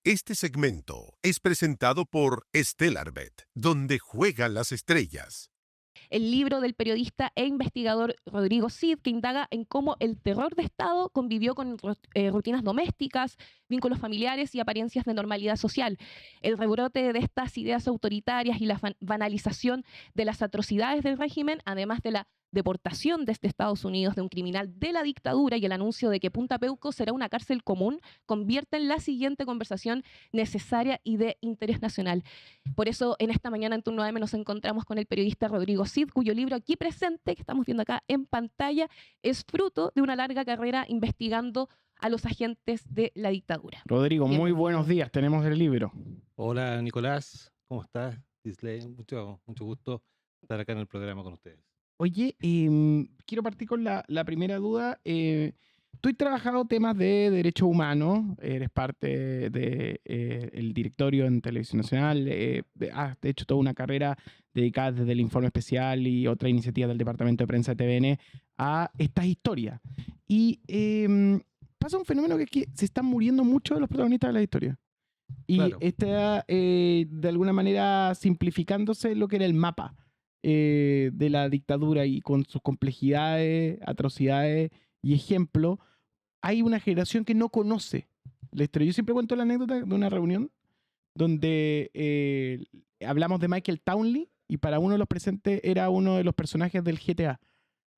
Este segmento es presentado por Stellarbet, donde juegan las estrellas. El libro del periodista e investigador Rodrigo Cid, que indaga en cómo el terror de Estado convivió con rutinas domésticas, vínculos familiares y apariencias de normalidad social. El rebrote de estas ideas autoritarias y la banalización de las atrocidades del régimen, además de la deportación desde Estados Unidos de un criminal de la dictadura y el anuncio de que Punta Peuco será una cárcel común, convierten la siguiente conversación necesaria y de interés nacional. Por eso, en esta mañana en Turno AM nos encontramos con el periodista Rodrigo Cid, cuyo libro aquí presente, que estamos viendo acá en pantalla, es fruto de una larga carrera investigando a los agentes de la dictadura. Rodrigo, muy buenos días, tenemos el libro. Hola Nicolás, ¿cómo estás? Disley, mucho gusto estar acá en el programa con ustedes. Oye, quiero partir con la primera duda. Tú has trabajado temas de derechos humanos, eres parte del directorio en Televisión Nacional, has hecho toda una carrera dedicada desde el Informe Especial y otra iniciativa del Departamento de Prensa de TVN a estas historias. Y pasa un fenómeno que es que se están muriendo muchos de los protagonistas de la historia. Y Claro. está de alguna manera simplificándose lo que era el mapa de la dictadura y con sus complejidades, atrocidades y ejemplos. Hay una generación que no conoce la historia. Yo siempre cuento la anécdota de una reunión donde hablamos de Michael Townley y para uno de los presentes era uno de los personajes del GTA,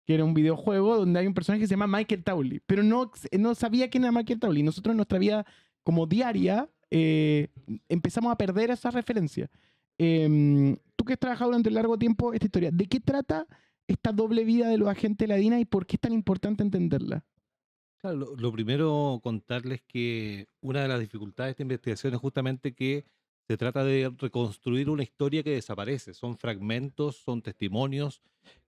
que era un videojuego donde hay un personaje que se llama Michael Townley, pero no sabía quién era Michael Townley. Nosotros en nuestra vida como diaria empezamos a perder esa referencia. Tú que has trabajado durante un largo tiempo esta historia, ¿de qué trata esta doble vida de los agentes de la DINA y por qué es tan importante entenderla? Claro, lo primero contarles que una de las dificultades de esta investigación es justamente que se trata de reconstruir una historia que desaparece. Son fragmentos, son testimonios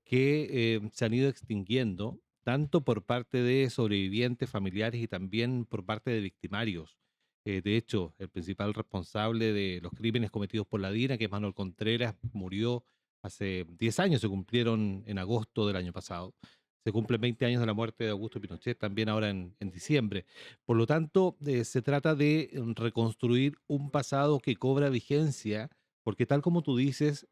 que se han ido extinguiendo, tanto por parte de sobrevivientes, familiares y también por parte de victimarios. De hecho, el principal responsable de los crímenes cometidos por la DINA, que es Manuel Contreras, murió hace 10 años, se cumplieron en agosto del año pasado. Se cumplen 20 años de la muerte de Augusto Pinochet, también ahora en diciembre. Por lo tanto, se trata de reconstruir un pasado que cobra vigencia, porque tal como tú dices,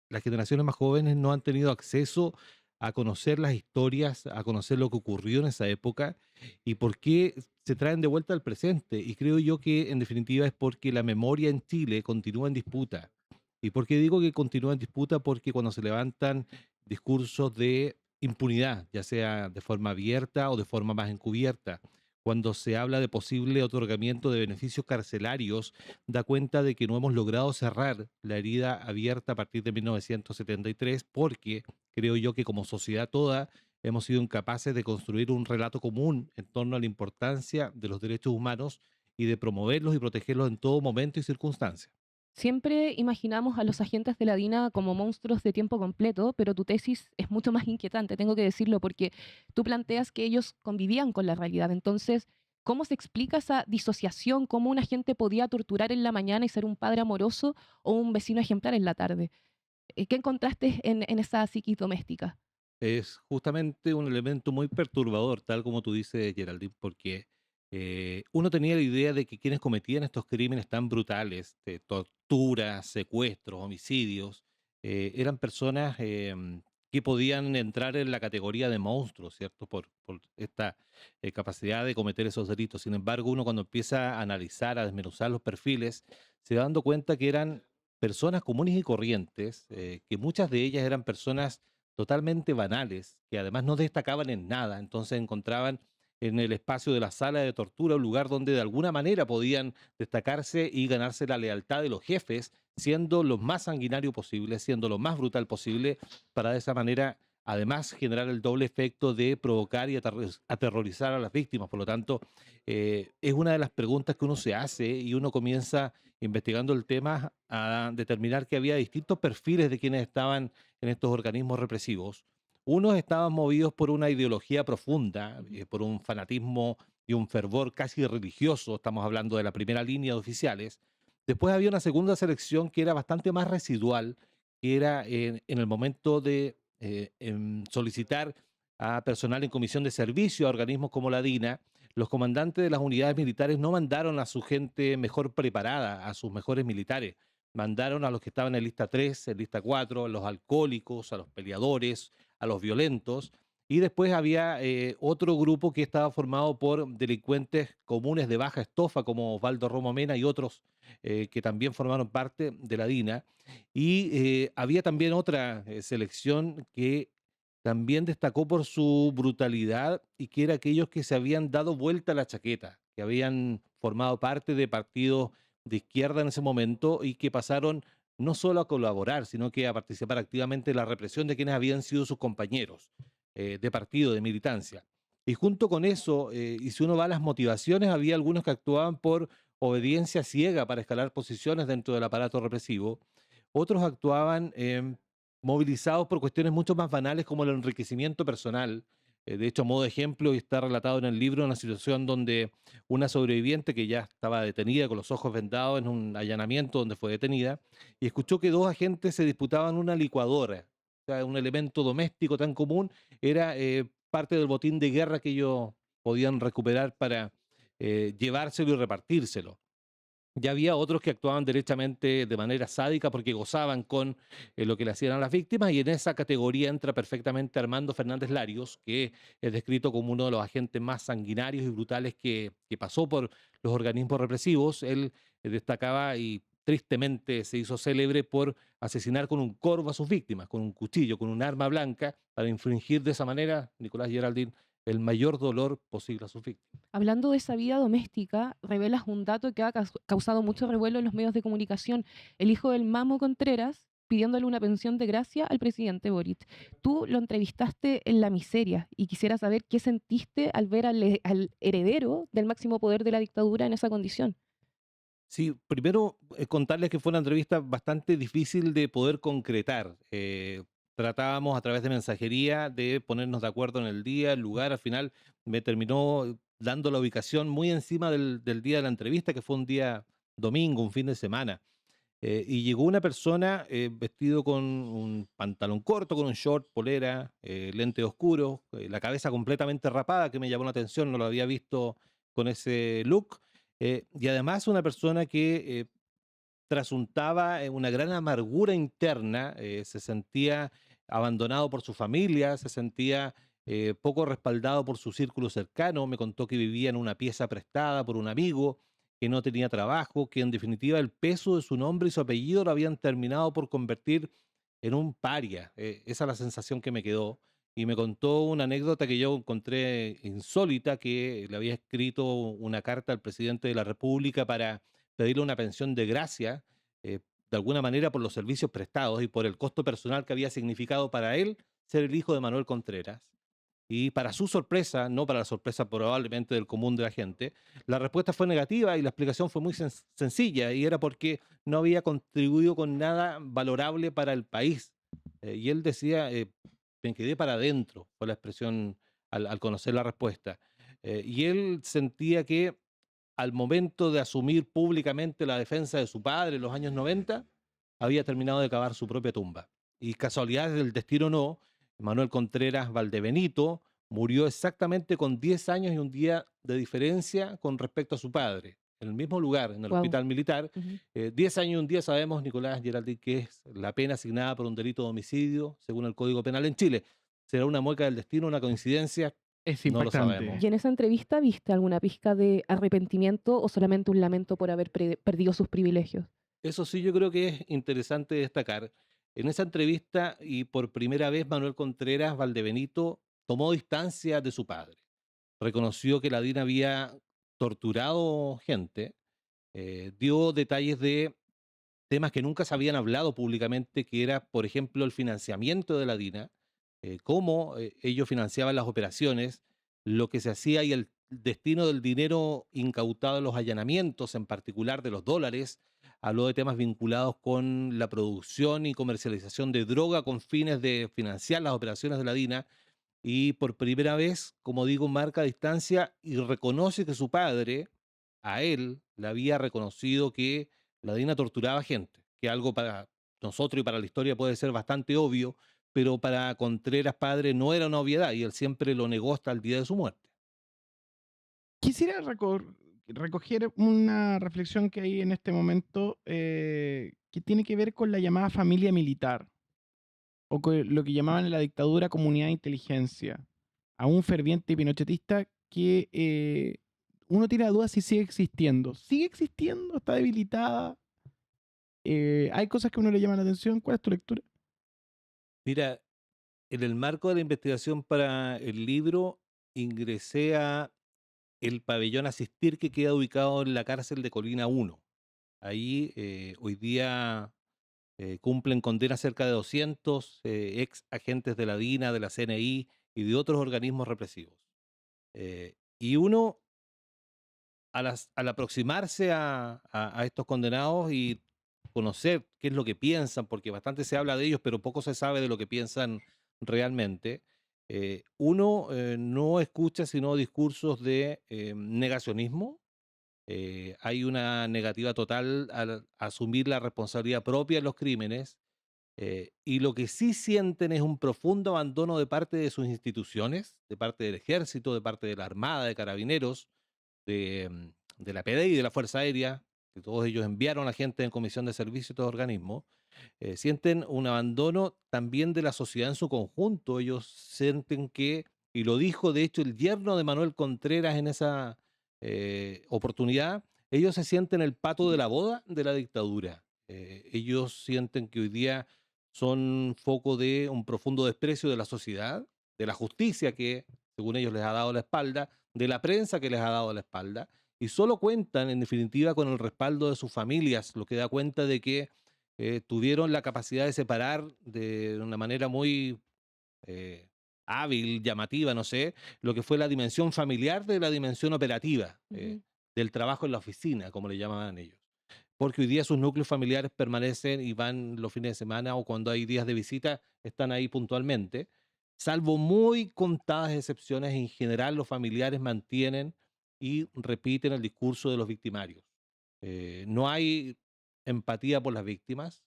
las generaciones más jóvenes no han tenido acceso a conocer las historias, a conocer lo que ocurrió en esa época y por qué se traen de vuelta al presente. Y creo yo que en definitiva es porque la memoria en Chile continúa en disputa. ¿Y por qué digo que continúa en disputa? Porque cuando se levantan discursos de impunidad, ya sea de forma abierta o de forma más encubierta, cuando se habla de posible otorgamiento de beneficios carcelarios, da cuenta de que no hemos logrado cerrar la herida abierta a partir de 1973, porque creo yo que como sociedad toda hemos sido incapaces de construir un relato común en torno a la importancia de los derechos humanos y de promoverlos y protegerlos en todo momento y circunstancia. Siempre imaginamos a los agentes de la DINA como monstruos de tiempo completo, pero tu tesis es mucho más inquietante, tengo que decirlo, porque tú planteas que ellos convivían con la realidad. Entonces, ¿cómo se explica esa disociación? ¿Cómo un agente podía torturar en la mañana y ser un padre amoroso o un vecino ejemplar en la tarde? ¿Qué encontraste en esa psiquis doméstica? Es justamente un elemento muy perturbador, tal como tú dices, Geraldine, porque uno tenía la idea de que quienes cometían estos crímenes tan brutales, de torturas, secuestros, homicidios, eran personas que podían entrar en la categoría de monstruos, ¿cierto? Por esta capacidad de cometer esos delitos. Sin embargo, uno cuando empieza a analizar, a desmenuzar los perfiles, se va dando cuenta que eran personas comunes y corrientes, que muchas de ellas eran personas totalmente banales, que además no destacaban en nada, entonces encontraban en el espacio de la sala de tortura un lugar donde de alguna manera podían destacarse y ganarse la lealtad de los jefes, siendo lo más sanguinario posible, siendo lo más brutal posible, para de esa manera además generar el doble efecto de provocar y aterrorizar a las víctimas. Por lo tanto, es una de las preguntas que uno se hace y uno comienza investigando el tema a determinar que había distintos perfiles de quienes estaban en estos organismos represivos. Unos estaban movidos por una ideología profunda, por un fanatismo y un fervor casi religioso, estamos hablando de la primera línea de oficiales. Después había una segunda selección que era bastante más residual, que era en el momento de solicitar a personal en comisión de servicio a organismos como la DINA, los comandantes de las unidades militares no mandaron a su gente mejor preparada, a sus mejores militares. Mandaron a los que estaban en lista 3, en lista 4, a los alcohólicos, a los peleadores, a los violentos. Y después había otro grupo que estaba formado por delincuentes comunes de baja estofa, como Osvaldo Romo Mena y otros que también formaron parte de la DINA. Y había también otra selección que también destacó por su brutalidad y que era aquellos que se habían dado vuelta a la chaqueta, que habían formado parte de partidos de izquierda en ese momento y que pasaron no solo a colaborar, sino que a participar activamente en la represión de quienes habían sido sus compañeros de partido, de militancia. Y junto con eso, y si uno va a las motivaciones, había algunos que actuaban por obediencia ciega para escalar posiciones dentro del aparato represivo, otros actuaban movilizados por cuestiones mucho más banales como el enriquecimiento personal. De hecho, a modo de ejemplo, y está relatado en el libro, una situación donde una sobreviviente que ya estaba detenida con los ojos vendados en un allanamiento donde fue detenida, y escuchó que dos agentes se disputaban una licuadora. O sea, un elemento doméstico tan común era parte del botín de guerra que ellos podían recuperar para llevárselo y repartírselo. Ya había otros que actuaban derechamente de manera sádica porque gozaban con lo que le hacían a las víctimas, y en esa categoría entra perfectamente Armando Fernández Larios, que es descrito como uno de los agentes más sanguinarios y brutales que pasó por los organismos represivos. Él destacaba y tristemente se hizo célebre por asesinar con un corvo a sus víctimas, con un cuchillo, con un arma blanca, para infringir de esa manera, Nicolás Geraldine, el mayor dolor posible a sus víctimas. Hablando de esa vida doméstica, revelas un dato que ha causado mucho revuelo en los medios de comunicación. El hijo del Mamo Contreras pidiéndole una pensión de gracia al presidente Boric. Tú lo entrevistaste en La Miseria y quisiera saber qué sentiste al ver al heredero del máximo poder de la dictadura en esa condición. Sí, primero contarles que fue una entrevista bastante difícil de poder concretar. Tratábamos a través de mensajería de ponernos de acuerdo en el día, el lugar. Al final me terminó dando la ubicación muy encima del día de la entrevista, que fue un día domingo, un fin de semana. Y llegó una persona vestido con un pantalón corto, con un short, polera, lentes oscuros, la cabeza completamente rapada, que me llamó la atención, no lo había visto con ese look. Y además una persona que trasuntaba una gran amargura interna, se sentía abandonado por su familia, se sentía poco respaldado por su círculo cercano. Me contó que vivía en una pieza prestada por un amigo, que no tenía trabajo, que en definitiva el peso de su nombre y su apellido lo habían terminado por convertir en un paria. Esa es la sensación que me quedó. Y me contó una anécdota que yo encontré insólita, que le había escrito una carta al presidente de la República para pedirle una pensión de gracia, eh, de alguna manera por los servicios prestados y por el costo personal que había significado para él ser el hijo de Manuel Contreras. Y para su sorpresa, no para la sorpresa probablemente del común de la gente, la respuesta fue negativa y la explicación fue muy sencilla, y era porque no había contribuido con nada valorable para el país. Y él decía, me quedé para adentro, fue la expresión al conocer la respuesta. Y él sentía que al momento de asumir públicamente la defensa de su padre en los años 90, había terminado de cavar su propia tumba. Y casualidades del destino no, Manuel Contreras Valdebenito murió exactamente con 10 años y un día de diferencia con respecto a su padre, en el mismo lugar, en el Wow. hospital militar. 10 años y un día sabemos, Nicolás Geraldí, que es la pena asignada por un delito de homicidio, según el Código Penal en Chile. ¿Será una mueca del destino, una coincidencia? Es No lo impactante. sabemos. ¿Y en esa entrevista viste alguna pizca de arrepentimiento o solamente un lamento por haber perdido sus privilegios? Eso sí, yo creo que es interesante destacar. En esa entrevista, y por primera vez, Manuel Contreras Valdebenito tomó distancia de su padre. Reconoció que la DINA había torturado gente, dio detalles de temas que nunca se habían hablado públicamente, que era, por ejemplo, el financiamiento de la DINA, cómo ellos financiaban las operaciones, lo que se hacía y el destino del dinero incautado en los allanamientos, en particular de los dólares. Habló de temas vinculados con la producción y comercialización de droga con fines de financiar las operaciones de la DINA. Y por primera vez, como digo, marca distancia y reconoce que su padre, a él, le había reconocido que la DINA torturaba gente, que algo para nosotros y para la historia puede ser bastante obvio, pero para Contreras padre no era una obviedad, y él siempre lo negó hasta el día de su muerte. Quisiera recoger una reflexión que hay en este momento que tiene que ver con la llamada familia militar, o con lo que llamaban en la dictadura comunidad de inteligencia, a un ferviente pinochetista que uno tiene la duda si sigue existiendo. ¿Sigue existiendo? ¿Está debilitada? ¿Hay cosas que a uno le llaman la atención? ¿Cuál es tu lectura? Mira, en el marco de la investigación para el libro, ingresé a el pabellón Asistir que queda ubicado en la cárcel de Colina 1. Ahí hoy día cumplen condena cerca de 200 ex agentes de la DINA, de la CNI y de otros organismos represivos. Y uno, al aproximarse a estos condenados y conocer qué es lo que piensan, porque bastante se habla de ellos, pero poco se sabe de lo que piensan realmente, uno no escucha sino discursos de negacionismo. Hay una negativa total al asumir la responsabilidad propia de los crímenes, y lo que sí sienten es un profundo abandono de parte de sus instituciones, de parte del ejército, de parte de la Armada, de Carabineros, de la PDI, de la Fuerza Aérea, que todos ellos enviaron a gente en comisión de servicio y todos organismos. Sienten un abandono también de la sociedad en su conjunto. Ellos sienten que, y lo dijo de hecho el yerno de Manuel Contreras en esa oportunidad, ellos se sienten el pato de la boda de la dictadura. Ellos sienten que hoy día son foco de un profundo desprecio de la sociedad, de la justicia que, según ellos, les ha dado la espalda, de la prensa que les ha dado la espalda, y solo cuentan, en definitiva, con el respaldo de sus familias, lo que da cuenta de que tuvieron la capacidad de separar de una manera muy eh, hábil, llamativa, no sé, lo que fue la dimensión familiar de la dimensión operativa, del trabajo en la oficina, como le llamaban ellos. Porque hoy día sus núcleos familiares permanecen y van los fines de semana o cuando hay días de visita, están ahí puntualmente. Salvo muy contadas excepciones, en general los familiares mantienen y repiten el discurso de los victimarios. No hay empatía por las víctimas,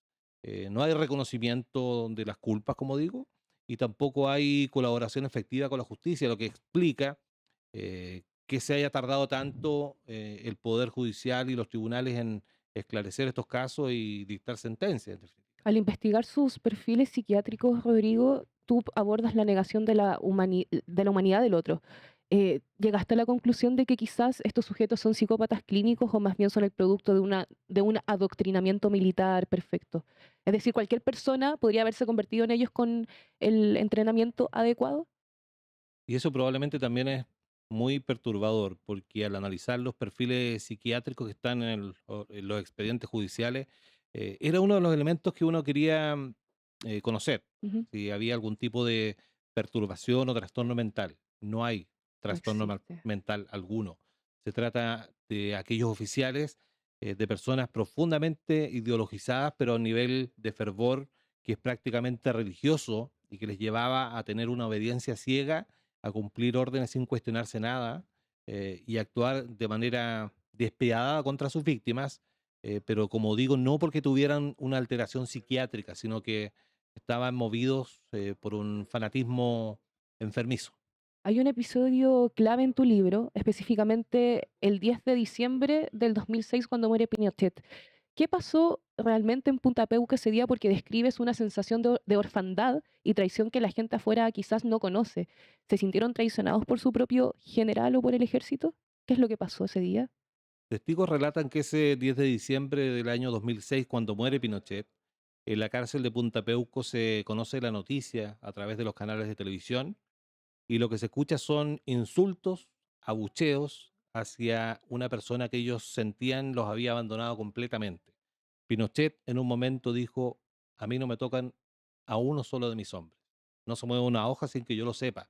no hay reconocimiento de las culpas, como digo, y tampoco hay colaboración efectiva con la justicia, lo que explica que se haya tardado tanto el Poder Judicial y los tribunales en esclarecer estos casos y dictar sentencias, en definitiva. Al investigar sus perfiles psiquiátricos, Rodrigo, tú abordas la negación de la humanidad del otro. ¿Llegaste a la conclusión de que quizás estos sujetos son psicópatas clínicos o más bien son el producto de un adoctrinamiento militar perfecto? Es decir, ¿cualquier persona podría haberse convertido en ellos con el entrenamiento adecuado? Y eso probablemente también es muy perturbador, porque al analizar los perfiles psiquiátricos que están en los expedientes judiciales, era uno de los elementos que uno quería conocer, Ujú. si había algún tipo de perturbación o trastorno mental. No hay No trastorno existe. mental alguno. Se trata de aquellos oficiales, de personas profundamente ideologizadas, pero a un nivel de fervor que es prácticamente religioso y que les llevaba a tener una obediencia ciega, a cumplir órdenes sin cuestionarse nada, y actuar de manera despiadada contra sus víctimas, pero como digo, no porque tuvieran una alteración psiquiátrica, sino que estaban movidos por un fanatismo enfermizo. Hay un episodio clave en tu libro, específicamente el 10 de diciembre del 2006 cuando muere Pinochet. ¿Qué pasó realmente en Punta Peuco ese día? Porque describes una sensación de orfandad y traición que la gente afuera quizás no conoce. ¿Se sintieron traicionados por su propio general o por el ejército? ¿Qué es lo que pasó ese día? Testigos relatan que ese 10 de diciembre del año 2006, cuando muere Pinochet, en la cárcel de Punta Peuco se conoce la noticia a través de los canales de televisión y lo que se escucha son insultos, abucheos hacia una persona que ellos sentían los había abandonado completamente. Pinochet en un momento dijo: a mí no me tocan a uno solo de mis hombres. No se mueve una hoja sin que yo lo sepa.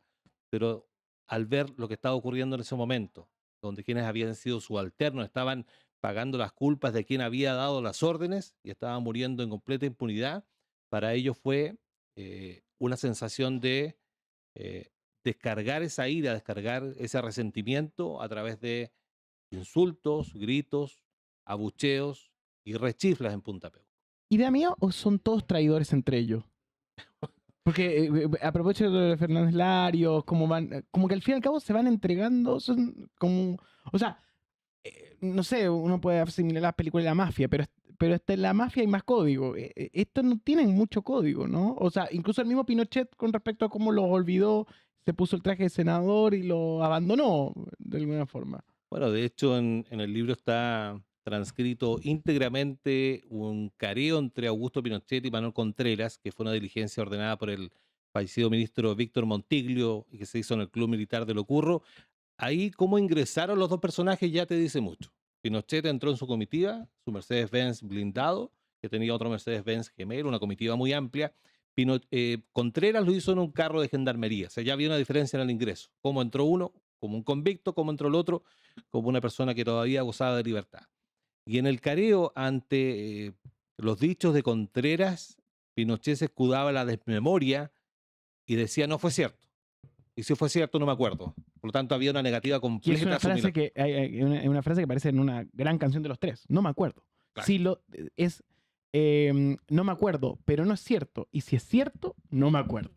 Pero al ver lo que estaba ocurriendo en ese momento, donde quienes habían sido subalternos estaban pagando las culpas de quien había dado las órdenes y estaban muriendo en completa impunidad, para ellos fue una sensación de eh, descargar esa ira, descargar ese resentimiento a través de insultos, gritos, abucheos y rechiflas en Punta Peu. ¿Idea mía o son todos traidores entre ellos? Porque a propósito de Fernández Larios, como que al fin y al cabo se van entregando, son como, o sea, no sé, uno puede asimilar las películas de la mafia, pero hasta en la mafia hay más código. Estos no tienen mucho código, ¿no? O sea, incluso el mismo Pinochet con respecto a cómo los olvidó, se puso el traje de senador y lo abandonó de alguna forma. Bueno, de hecho, en el libro está transcrito íntegramente un careo entre Augusto Pinochet y Manuel Contreras, que fue una diligencia ordenada por el fallecido ministro Víctor Montiglio y que se hizo en el Club Militar de Locurro. Ahí cómo ingresaron los dos personajes ya te dice mucho. Pinochet entró en su comitiva, su Mercedes-Benz blindado, que tenía otro Mercedes-Benz gemelo, una comitiva muy amplia. Contreras lo hizo en un carro de gendarmería. O sea, ya había una diferencia en el ingreso. Cómo entró uno, como un convicto, cómo entró el otro, como una persona que todavía gozaba de libertad. Y en el careo, ante los dichos de Contreras, Pinochet se escudaba en la desmemoria y decía, no fue cierto. Y si fue cierto, no me acuerdo. Por lo tanto, había una negativa Y es completa una a asumir. frase que una frase que aparece en una gran canción de los Tres. No me acuerdo. Claro. Si no me acuerdo, pero no es cierto. Y si es cierto, no me acuerdo.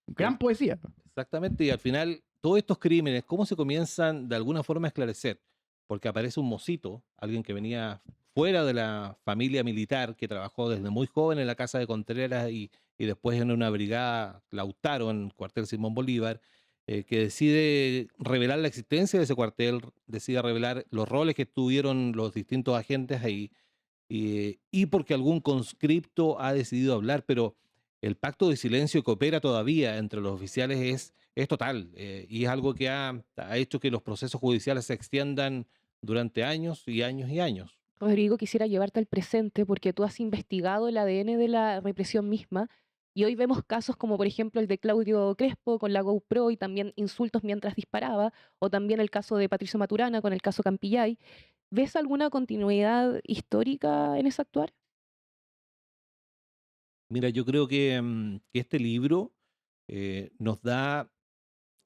Gran poesía. Exactamente, y al final, todos estos crímenes, ¿cómo se comienzan de alguna forma a esclarecer? Porque aparece un mocito, alguien que venía fuera de la familia militar, que trabajó desde muy joven en la casa de Contreras y después en una brigada Lautaro, en el cuartel Simón Bolívar, que decide revelar la existencia de ese cuartel, decide revelar los roles que tuvieron los distintos agentes ahí, y porque algún conscripto ha decidido hablar, pero el pacto de silencio que opera todavía entre los oficiales es total, y es algo que ha hecho que los procesos judiciales se extiendan durante años y años y años. Rodrigo, quisiera llevarte al presente porque tú has investigado el ADN de la represión misma y hoy vemos casos como por ejemplo el de Claudio Crespo con la GoPro y también insultos mientras disparaba, o también el caso de Patricio Maturana con el caso Campillay. ¿Ves alguna continuidad histórica en ese actuar? Mira, yo creo que este libro nos da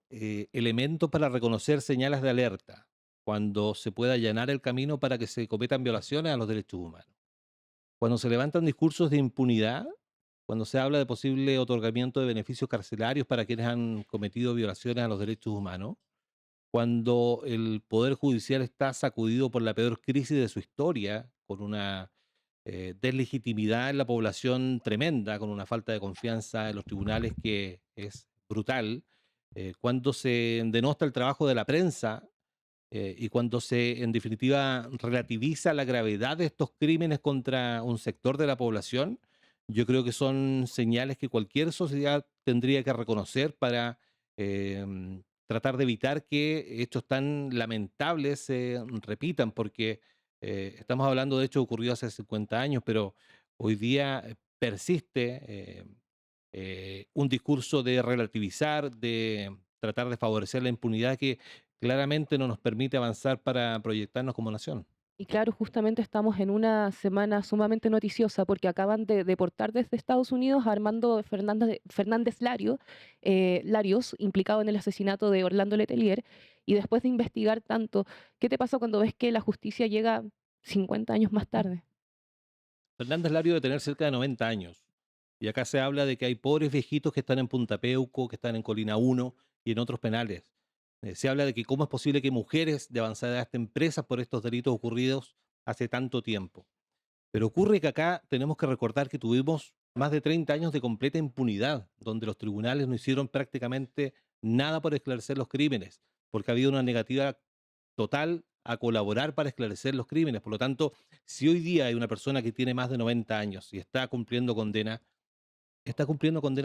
elementos para reconocer señales de alerta cuando se pueda allanar el camino para que se cometan violaciones a los derechos humanos. Cuando se levantan discursos de impunidad, cuando se habla de posible otorgamiento de beneficios carcelarios para quienes han cometido violaciones a los derechos humanos, cuando el Poder Judicial está sacudido por la peor crisis de su historia, con una deslegitimidad en la población tremenda, con una falta de confianza en los tribunales que es brutal, cuando se denosta el trabajo de la prensa y cuando se, en definitiva, relativiza la gravedad de estos crímenes contra un sector de la población, yo creo que son señales que cualquier sociedad tendría que reconocer para tratar de evitar que hechos tan lamentables se repitan, porque estamos hablando de hechos ocurridos hace 50 años, pero hoy día persiste un discurso de relativizar, de tratar de favorecer la impunidad que claramente no nos permite avanzar para proyectarnos como nación. Y claro, justamente estamos en una semana sumamente noticiosa porque acaban de deportar desde Estados Unidos a Armando Fernández Larios, implicado en el asesinato de Orlando Letelier. Y después de investigar tanto, ¿qué te pasa cuando ves que la justicia llega 50 años más tarde? Fernández Lario de tener cerca de 90 años. Y acá se habla de que hay pobres viejitos que están en Punta Peuco, que están en Colina 1 y en otros penales. Se habla de que cómo es posible que mujeres de avanzada edad estén presas por estos delitos ocurridos hace tanto tiempo. Pero ocurre que acá tenemos que recordar que tuvimos más de 30 años de completa impunidad, donde los tribunales no hicieron prácticamente nada por esclarecer los crímenes, porque había una negativa total a colaborar para esclarecer los crímenes. Por lo tanto, si hoy día hay una persona que tiene más de 90 años y está cumpliendo condena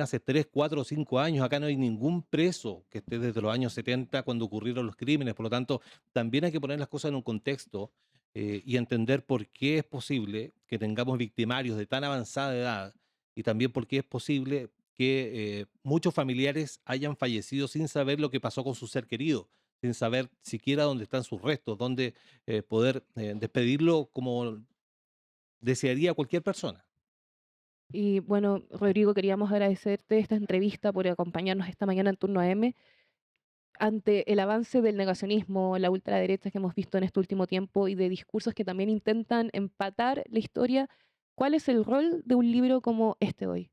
hace 3, 4 o 5 años. Acá no hay ningún preso que esté desde los años 70 cuando ocurrieron los crímenes. Por lo tanto, también hay que poner las cosas en un contexto y entender por qué es posible que tengamos victimarios de tan avanzada edad y también por qué es posible que muchos familiares hayan fallecido sin saber lo que pasó con su ser querido, sin saber siquiera dónde están sus restos, dónde poder despedirlo como desearía cualquier persona. Y bueno, Rodrigo, queríamos agradecerte esta entrevista por acompañarnos esta mañana en Turno AM. Ante el avance del negacionismo, la ultraderecha que hemos visto en este último tiempo y de discursos que también intentan empatar la historia, ¿cuál es el rol de un libro como este hoy?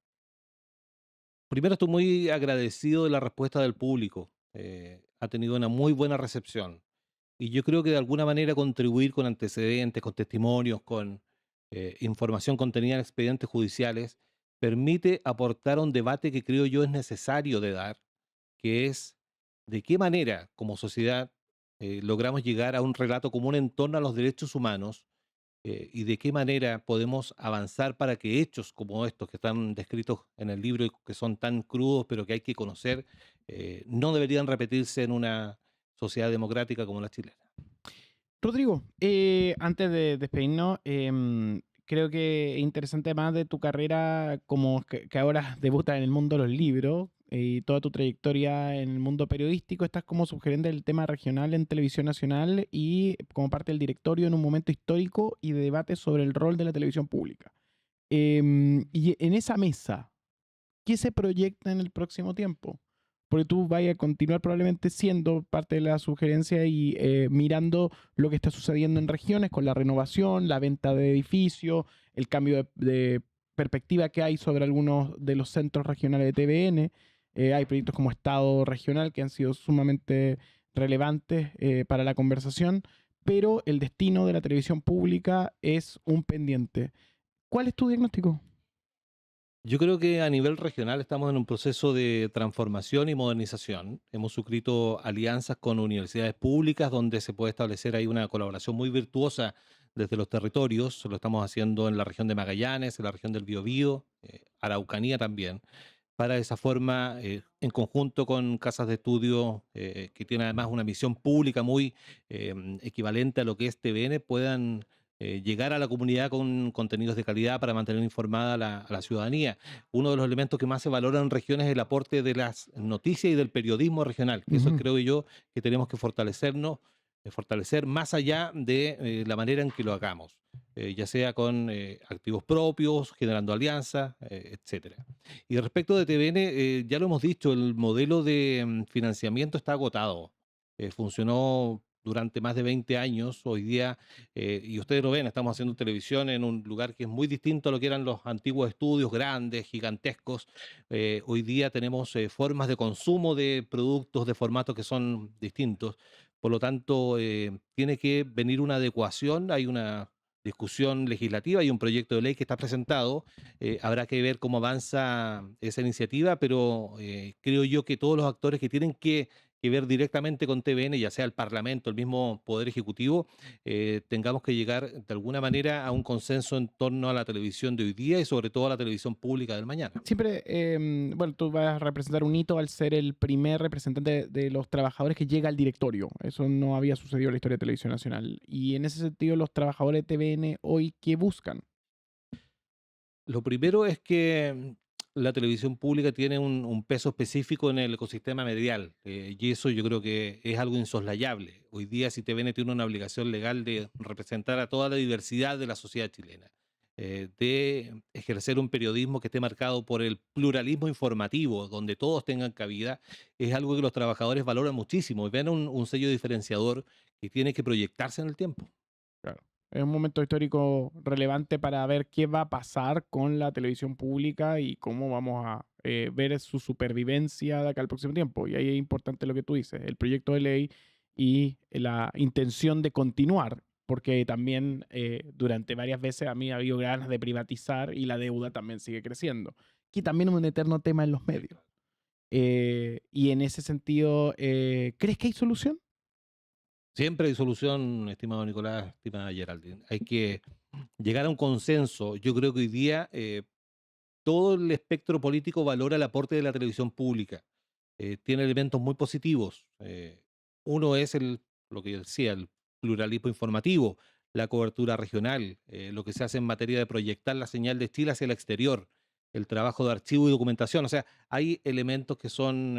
Primero estoy muy agradecido de la respuesta del público. Ha tenido una muy buena recepción. Y yo creo que de alguna manera contribuir con antecedentes, con testimonios, con información contenida en expedientes judiciales, permite aportar a un debate que creo yo es necesario de dar, que es de qué manera como sociedad logramos llegar a un relato común en torno a los derechos humanos, y de qué manera podemos avanzar para que hechos como estos que están descritos en el libro y que son tan crudos pero que hay que conocer, no deberían repetirse en una sociedad democrática como la chilena. Rodrigo, antes de despedirnos, creo que es interesante más de tu carrera como que ahora debutas en el mundo de los libros y toda tu trayectoria en el mundo periodístico. Estás como subgerente del tema regional en Televisión Nacional y como parte del directorio en un momento histórico y de debate sobre el rol de la televisión pública. Y en esa mesa, ¿qué se proyecta en el próximo tiempo? Porque tú vayas a continuar probablemente siendo parte de la sugerencia y mirando lo que está sucediendo en regiones con la renovación, la venta de edificios, el cambio de perspectiva que hay sobre algunos de los centros regionales de TVN. Hay proyectos como Estado Regional que han sido sumamente relevantes para la conversación, pero el destino de la televisión pública es un pendiente. ¿Cuál es tu diagnóstico? Yo creo que a nivel regional estamos en un proceso de transformación y modernización. Hemos suscrito alianzas con universidades públicas donde se puede establecer ahí una colaboración muy virtuosa desde los territorios. Lo estamos haciendo en la región de Magallanes, en la región del Biobío, Araucanía también, para de esa forma, en conjunto con casas de estudio que tienen además una misión pública muy equivalente a lo que es TVN, puedan llegar a la comunidad con contenidos de calidad para mantener informada a la ciudadanía. Uno de los elementos que más se valora en regiones es el aporte de las noticias y del periodismo regional, que eso creo yo que tenemos que fortalecer más allá de la manera en que lo hagamos, ya sea con activos propios, generando alianzas, etcétera. Y respecto de TVN, ya lo hemos dicho, el modelo de financiamiento está agotado. Funcionó durante más de 20 años. Hoy día, y ustedes lo ven, estamos haciendo televisión en un lugar que es muy distinto a lo que eran los antiguos estudios grandes, gigantescos. Hoy día tenemos formas de consumo de productos, de formatos que son distintos. Por lo tanto, tiene que venir una adecuación. Hay una discusión legislativa y un proyecto de ley que está presentado. Habrá que ver cómo avanza esa iniciativa, pero creo yo que todos los actores que tienen que ver directamente con TVN, ya sea el Parlamento, el mismo Poder Ejecutivo, tengamos que llegar de alguna manera a un consenso en torno a la televisión de hoy día y sobre todo a la televisión pública del mañana. Siempre, bueno, tú vas a representar un hito al ser el primer representante de los trabajadores que llega al directorio. Eso no había sucedido en la historia de Televisión Nacional. Y en ese sentido, los trabajadores de TVN hoy, ¿qué buscan? Lo primero es que la televisión pública tiene un peso específico en el ecosistema medial, y eso yo creo que es algo insoslayable. Hoy día, si TVN tiene una obligación legal de representar a toda la diversidad de la sociedad chilena, de ejercer un periodismo que esté marcado por el pluralismo informativo, donde todos tengan cabida, es algo que los trabajadores valoran muchísimo y ven un sello diferenciador que tiene que proyectarse en el tiempo. Claro. Es un momento histórico relevante para ver qué va a pasar con la televisión pública y cómo vamos a ver su supervivencia de acá al próximo tiempo. Y ahí es importante lo que tú dices, el proyecto de ley y la intención de continuar, porque también durante varias veces a mí ha habido ganas de privatizar y la deuda también sigue creciendo, que también es un eterno tema en los medios. Y en ese sentido, ¿crees que hay solución? Siempre hay solución, estimado Nicolás, estimada Geraldine. Hay que llegar a un consenso. Yo creo que hoy día todo el espectro político valora el aporte de la televisión pública. Tiene elementos muy positivos. Uno es lo que decía, el pluralismo informativo, la cobertura regional, lo que se hace en materia de proyectar la señal de Chile hacia el exterior, el trabajo de archivo y documentación. O sea, hay elementos que son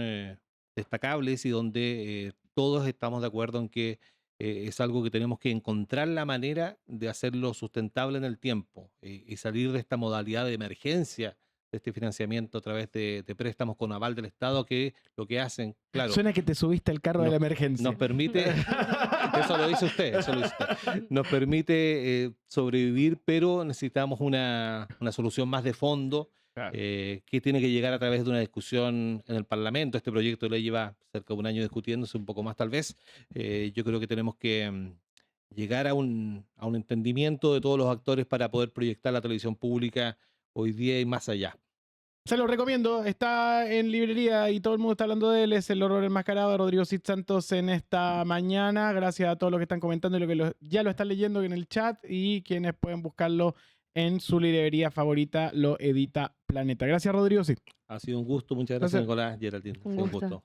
destacables y donde todos estamos de acuerdo en que es algo que tenemos que encontrar la manera de hacerlo sustentable en el tiempo y salir de esta modalidad de emergencia de este financiamiento a través de préstamos con aval del Estado, que lo que hacen, claro, Suena que te subiste al carro de la emergencia. nos permite, eso lo dice usted, nos permite sobrevivir, pero necesitamos una solución más de fondo. Claro. que tiene que llegar a través de una discusión en el Parlamento. Este proyecto de ley lleva cerca de un año discutiéndose, un poco más tal vez. Yo creo que tenemos que llegar a un entendimiento de todos los actores para poder proyectar la televisión pública hoy día y más allá. Se lo recomiendo, está en librería y todo el mundo está hablando de él. Es El horror enmascarado de Rodrigo Cid Santos en esta mañana. Gracias a todos los que están comentando y ya lo están leyendo en el chat, y quienes pueden buscarlo en su librería favorita, lo edita Planeta. Gracias, Rodrigo Cid. Ha sido un gusto, muchas gracias, Nicolás, Geraldine. Un Fue un gusto. gusto.